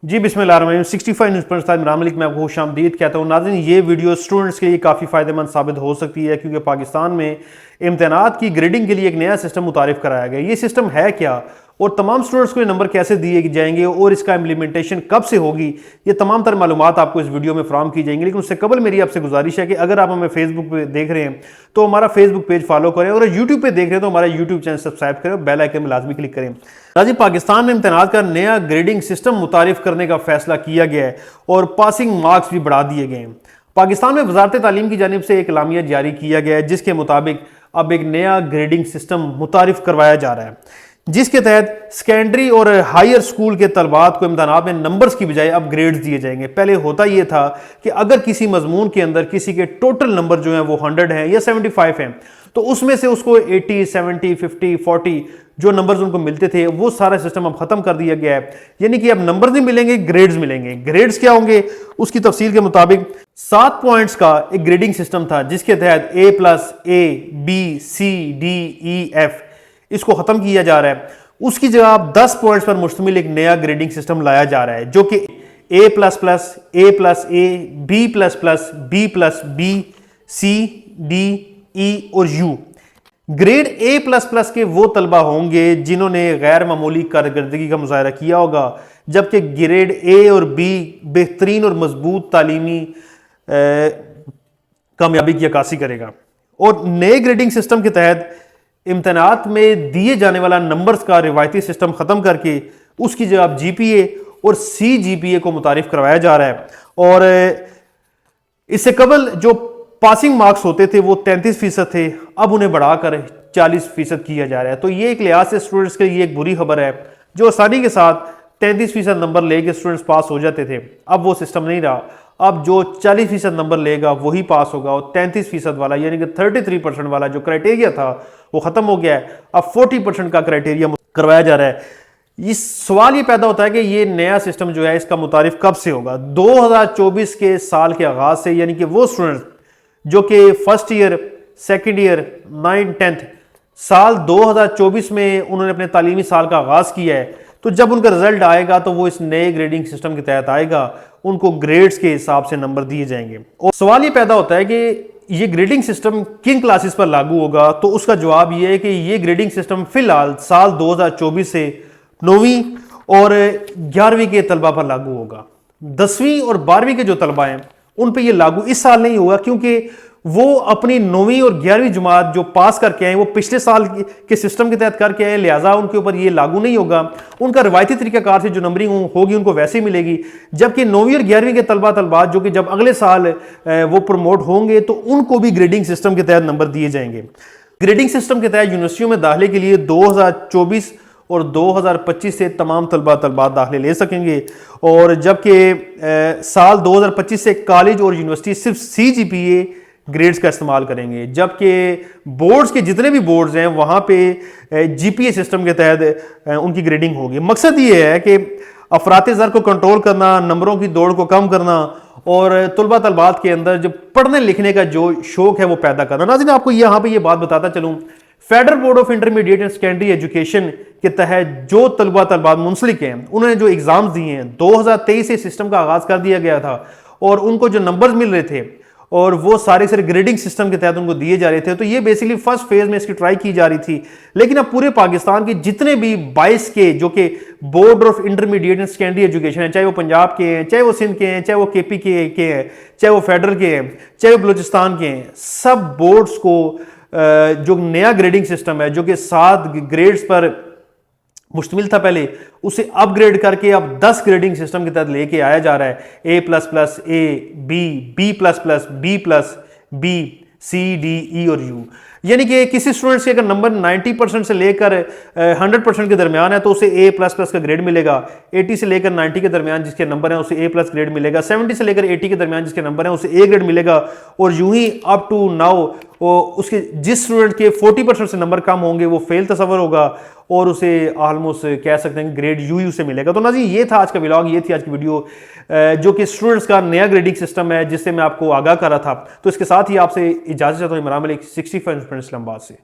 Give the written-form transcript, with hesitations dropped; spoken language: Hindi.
जी बिस्मिल्लाहिर्रहमानिर्रहीम 65 न्यूज़ पर इमरान मलिक मैं आपको खुशामदीद कहता हूँ। नाज़रीन, ये वीडियो स्टूडेंट्स के लिए काफ़ी फ़ायदेमंद साबित हो सकती है क्योंकि पाकिस्तान में इम्तहानात की ग्रेडिंग के लिए एक नया सिस्टम मुतारिफ़ कराया गया। ये सिस्टम है क्या और तमाम स्टूडेंट्स को ये नंबर कैसे दिए जाएंगे और इसका इम्प्लीमेंटेशन कब से होगी, ये तमाम तर मालूमात आपको इस वीडियो में फ्राहम की जाएंगी। लेकिन उससे कबल मेरी आपसे गुजारिश है कि अगर आप हमें फेसबुक पे देख रहे हैं तो हमारा फेसबुक पेज फॉलो करें और यूट्यूब पे देख रहे हैं तो हमारा यूट्यूब चैनल सब्सक्राइब करें और बेल आइकन में लाजमी क्लिक करें। राजी, पाकिस्तान में इम्तहानात का नया ग्रेडिंग सिस्टम मुतारिफ करने का फैसला किया गया है और पासिंग मार्क्स भी बढ़ा दिए गए हैं। पाकिस्तान में वजारत तालीम की जानिब से एक एलामिया जारी किया गया है जिसके मुताबिक अब एक नया ग्रेडिंग सिस्टम मुतारिफ करवाया जा रहा है, जिसके तहत सेकेंडरी और हायर स्कूल के तलबात को इम्तहानात में नंबर्स की बजाय अब ग्रेड्स दिए जाएंगे। पहले होता यह था कि अगर किसी मजमून के अंदर किसी के टोटल नंबर जो हैं वो 100 हैं या 75 हैं तो उसमें से उसको 80, 70, 50, 40 जो नंबर्स उनको मिलते थे वो सारा सिस्टम अब खत्म कर दिया गया है। यानी कि अब नंबर्स नहीं मिलेंगे, ग्रेड्स मिलेंगे। ग्रेड्स क्या होंगे उसकी तफसील के मुताबिक 7 पॉइंट्स का एक ग्रेडिंग सिस्टम था जिसके तहत A+, B, C, D, E, F इसको खत्म किया जा रहा है। उसकी जगह 10 पॉइंट्स पर मुश्तमिल एक नया ग्रेडिंग सिस्टम लाया जा रहा है जो कि A++, A+A, B++, B+B, C, D, E और U। ग्रेड A++ के वो तलबा होंगे जिन्होंने गैर मामूली कारकर्दगी का मुजाहरा किया होगा, जबकि ग्रेड A और B बेहतरीन और मजबूत तालीमी कामयाबी की अक्कासी करेगा। और नए ग्रेडिंग सिस्टम के तहत इम्तहानात में दिए जाने वाला नंबर्स का रिवायती सिस्टम ख़त्म करके उसकी जगह GPA और CGPA को मुतारिफ करवाया जा रहा है। और इससे कबल जो पासिंग मार्क्स होते थे वो 33% थे, अब उन्हें बढ़ाकर 40% किया जा रहा है। तो ये एक लिहाज से स्टूडेंट्स के लिए एक बुरी खबर है। जो आसानी के साथ 33% नंबर लेके स्टूडेंट्स पास हो जाते थे, अब वो सिस्टम नहीं रहा। अब जो 40% नंबर लेगा वही पास होगा और 33% वाला यानी कि 33% वाला जो क्राइटेरिया था वो खत्म हो गया है। अब 40% का क्राइटेरिया करवाया जा रहा है। इस सवाल ये पैदा होता है कि ये नया सिस्टम जो है इसका मुतारिफ कब से होगा। 2024 के साल के आगाज से, यानी कि वो स्टूडेंट्स जो कि first year, second year, 9, 10th साल 2024 में उन्होंने अपने तालीमी साल का आगाज किया है, तो जब उनका रिजल्ट आएगा तो वो इस नए ग्रेडिंग सिस्टम के तहत आएगा, उनको ग्रेड्स के हिसाब से नंबर दिए जाएंगे। और सवाल ये पैदा होता है कि ये ग्रेडिंग सिस्टम किन क्लासेस पर लागू होगा, तो उसका जवाब ये है कि ये ग्रेडिंग सिस्टम फिलहाल साल 2024 से 9वीं और 11वीं के तलबा पर लागू होगा। 10वीं और 12वीं के जो तलबा हैं उन पे ये लागू इस साल नहीं होगा क्योंकि वो अपनी 9वीं और 11वीं जमात जो पास करके आए वो पिछले साल के सिस्टम के तहत करके आए, लिहाजा उनके ऊपर ये लागू नहीं होगा। उनका रवायती तरीकाकार से जो नंबरिंग होगी उनको वैसे ही मिलेगी। जबकि 9वीं और 11वीं के तलबात जो कि जब अगले साल वो प्रमोट होंगे तो उनको भी ग्रेडिंग सिस्टम के तहत नंबर दिए जाएंगे। ग्रेडिंग सिस्टम के तहत यूनिवर्सिटियों में दाखिले के लिए 2024 और 2025 से तमाम तलबात दाखिले ले सकेंगे। और जबकि साल 2025 से कॉलेज और यूनिवर्सिटी सिर्फ CGPA ग्रेड्स का इस्तेमाल करेंगे, जबकि बोर्ड्स के जितने भी बोर्ड्स हैं वहाँ पे GPA सिस्टम के तहत उनकी ग्रेडिंग होगी। मकसद ये है कि अफरात ज़र को कंट्रोल करना, नंबरों की दौड़ को कम करना और तलबात के अंदर जो पढ़ने लिखने का जो शौक है वो पैदा करना। नाज़रीन, आपको यहाँ पे ये बात बताता चलूँ, federal board of intermediate and secondary education के तहत जो तलबात मुंसलिक हैं उन्होंने जो एग्जाम्स दिए हैं 2023 से सिस्टम का आगाज कर दिया गया था और उनको जो नंबर्स मिल रहे थे और वो सारे ग्रेडिंग सिस्टम के तहत उनको दिए जा रहे थे। तो ये बेसिकली फर्स्ट फेज में इसकी ट्राई की जा रही थी। लेकिन अब पूरे पाकिस्तान के जितने भी 22 के जो कि board of intermediate and secondary education है, चाहे वो पंजाब के हैं, चाहे वो सिंध के हैं, चाहे वो KP के हैं, चाहे वो फेडरल के हैं, चाहे वो बलूचिस्तान के हैं, सब बोर्ड्स को जो नया ग्रेडिंग सिस्टम है जो कि 7 ग्रेड्स पर मुश्तमिल था पहले, उसे अपग्रेड करके अब 10 ग्रेडिंग सिस्टम के तहत लेके आया जा रहा है। A++, A, B, B++, B, C, D, E और U। यानी कि किसी स्टूडेंट के अगर नंबर 90% से लेकर 100% के दरमियान है तो उसे A++ का ग्रेड मिलेगा। 80 से लेकर 90 के दरमियान जिसके नंबर हैं उसे A+ ग्रेड मिलेगा। 70 से लेकर 80 के दरमियान जिसके नंबर हैं उसे A ग्रेड मिलेगा। और यूं ही अप टू नाउ उसके जिस स्टूडेंट के 40% से नंबर कम होंगे वो फेल तस्वर होगा और उसे ऑलमोस्ट कह सकते हैं ग्रेड UU से मिलेगा। तो नाज़रीन, ये था आज का व्लॉग, ये थी आज की वीडियो जो कि स्टूडेंट्स का नया ग्रेडिंग सिस्टम है जिससे मैं आपको आगाह कर रहा था। तो इसके साथ ही आपसे इजाज़त चाहता हूँ। इमरान मलिक 65 इस्लामाबाद से।